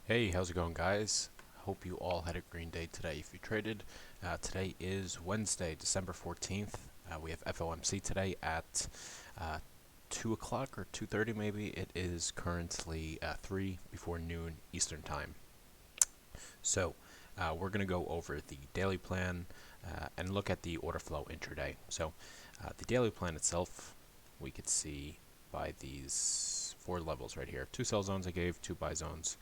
Hey, how's it going, guys? Hope you all had a green day today if you traded. Today is Wednesday, December 14th. We have FOMC today at 2 o'clock or 2:30 maybe. It is currently 3 before noon Eastern Time. So we're going to go over the daily plan and look at the order flow intraday. So the daily plan itself, we could see by these four levels right here. Two sell zones I gave, two buy zones.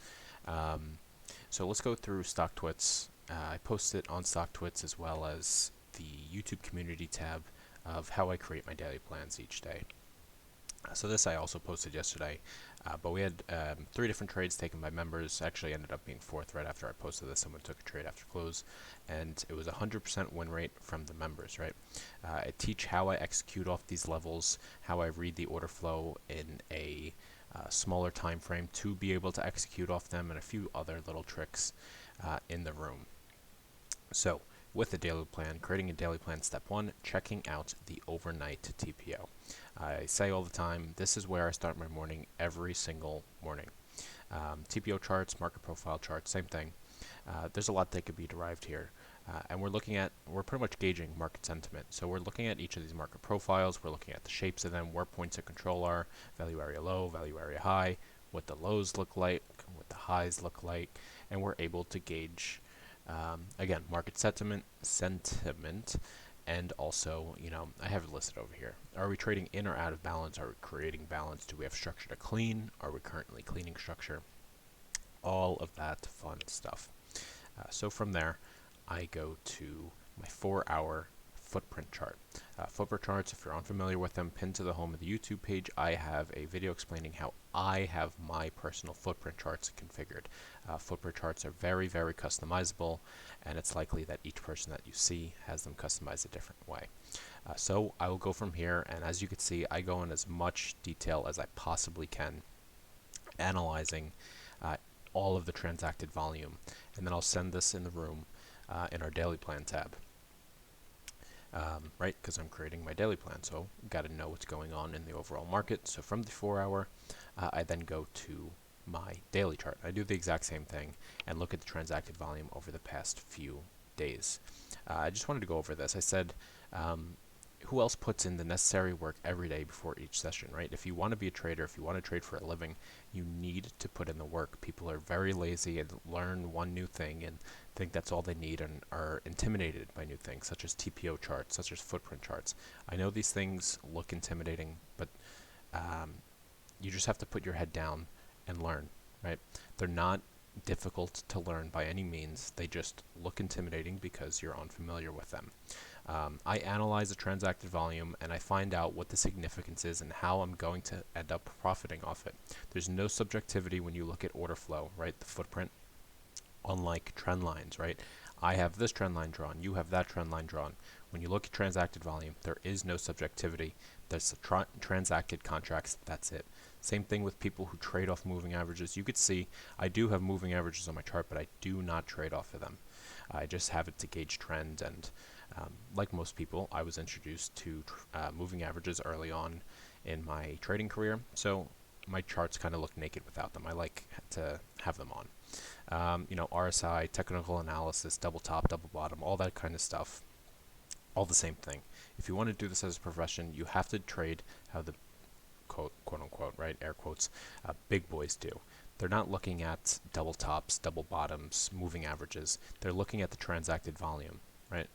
So let's go through StockTwits. I posted on StockTwits as well as the YouTube community tab of how I create my daily plans each day. So this I also posted yesterday, but we had 3 different trades taken by members. Actually ended up being 4th right after I posted this. Someone took a trade after close, and it was 100% win rate from the members, right? I teach how I execute off these levels, how I read the order flow in a smaller time frame to be able to execute off them, and a few other little tricks in the room. So with the daily plan, creating a daily plan, step 1, checking out the overnight TPO. I say all the time, this is where I start my morning every single morning. TPO charts, market profile charts, same thing. There's a lot that could be derived here. And we're pretty much gauging market sentiment. So we're looking at each of these market profiles, we're looking at the shapes of them, where points of control are, value area low, value area high, what the lows look like, what the highs look like, and we're able to gauge, again, market sentiment, and also, I have it listed over here. Are we trading in or out of balance? Are we creating balance? Do we have structure to clean? Are we currently cleaning structure? All of that fun stuff. So from there, I go to my 4-hour footprint chart. Footprint charts, if you're unfamiliar with them, pinned to the home of the YouTube page, I have a video explaining how I have my personal footprint charts configured. Footprint charts are very, very customizable, and it's likely that each person that you see has them customized a different way. So I will go from here, and as you can see, I go in as much detail as I possibly can, analyzing all of the transacted volume, and then I'll send this in the room in our daily plan tab. Right, because I'm creating my daily plan, so got to know what's going on in the overall market. So from the 4-hour, I then go to my daily chart. I do the exact same thing and look at the transacted volume over the past few days. I just wanted to go over this. I said, who else puts in the necessary work every day before each session, right? If you want to be a trader, if you want to trade for a living, you need to put in the work. People are very lazy and learn one new thing and think that's all they need and are intimidated by new things, such as TPO charts, such as footprint charts. I know these things look intimidating, but you just have to put your head down and learn, right? They're not difficult to learn by any means. They just look intimidating because you're unfamiliar with them. I analyze the transacted volume and I find out what the significance is and how I'm going to end up profiting off it. There's no subjectivity when you look at order flow, right? The footprint, unlike trend lines, right? I have this trend line drawn, you have that trend line drawn. When you look at transacted volume, there is no subjectivity. There's transacted contracts, that's it. Same thing with people who trade off moving averages. You could see I do have moving averages on my chart, but I do not trade off of them. I just have it to gauge trend, and like most people, I was introduced to moving averages early on in my trading career, so my charts kind of look naked without them. I like to have them on. RSI, technical analysis, double top, double bottom, all that kind of stuff, all the same thing. If you want to do this as a profession, you have to trade how the quote unquote, right, air quotes, big boys do. They're not looking at double tops, double bottoms, moving averages. They're looking at the transacted volume, right?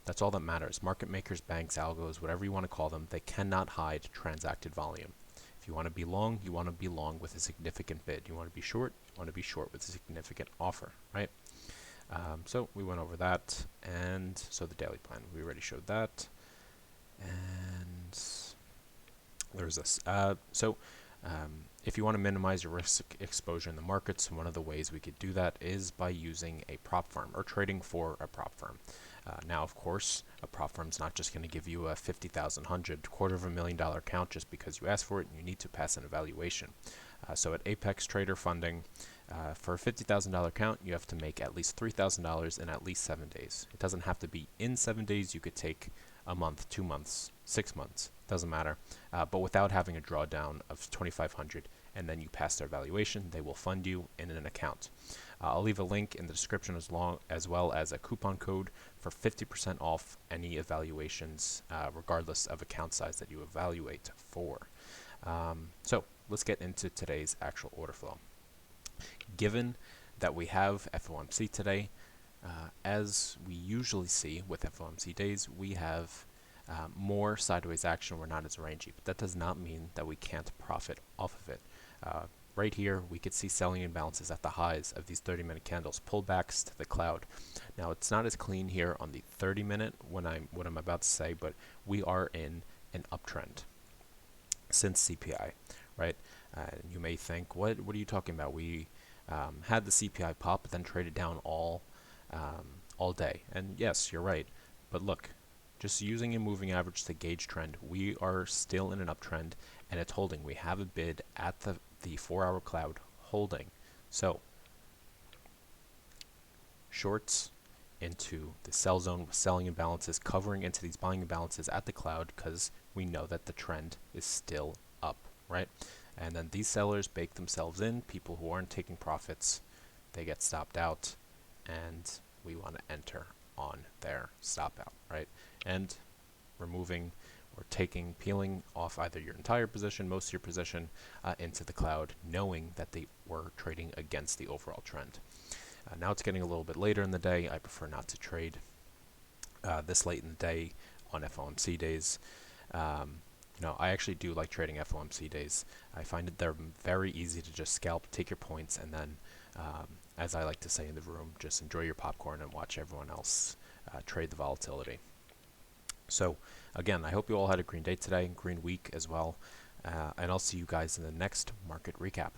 That's all that matters. Market makers, banks, algos, whatever you want to call them, they cannot hide transacted volume. If you want to be long, you want to be long with a significant bid. You want to be short, you want to be short with a significant offer, right? So we went over that, and so the daily plan, we already showed that. And there's this. If you want to minimize your risk exposure in the markets, one of the ways we could do that is by using a prop firm or trading for a prop firm. Now, of course, a prop firm's not just going to give you a $50,000, $250,000 account just because you asked for it and you need to pass an evaluation. So at Apex Trader Funding, for a $50,000 account, you have to make at least $3,000 in at least 7 days. It doesn't have to be in 7 days. You could take a month, 2 months, 6 months, doesn't matter, but without having a drawdown of $2,500 and then you pass their valuation, they will fund you in an account. I'll leave a link in the description as well as a coupon code for 50% off any evaluations, regardless of account size that you evaluate for. So let's get into today's actual order flow. Given that we have FOMC today, as we usually see with FOMC days, we have more sideways action. We're not as rangy, but that does not mean that we can't profit off of it. Right here, we could see selling imbalances at the highs of these 30-minute candles, pullbacks to the cloud. Now, it's not as clean here on the 30-minute what I'm about to say, but we are in an uptrend since CPI, right? You may think, what are you talking about? We had the CPI pop, but then traded down all day. And yes, you're right. But look, just using a moving average to gauge trend, we are still in an uptrend, and it's holding. We have a bid at the 4-hour cloud holding. So shorts into the sell zone with selling imbalances, covering into these buying imbalances at the cloud because we know that the trend is still up, right? And then these sellers bake themselves in. People who aren't taking profits, they get stopped out, and we want to enter on their stop out, right? And removing or peeling off either your entire position, most of your position, into the cloud, knowing that they were trading against the overall trend. Now it's getting a little bit later in the day. I prefer not to trade this late in the day on FOMC days. I actually do like trading FOMC days. I find that they're very easy to just scalp, take your points, and then, as I like to say in the room, just enjoy your popcorn and watch everyone else trade the volatility. So, again, I hope you all had a green day today, green week as well, and I'll see you guys in the next market recap.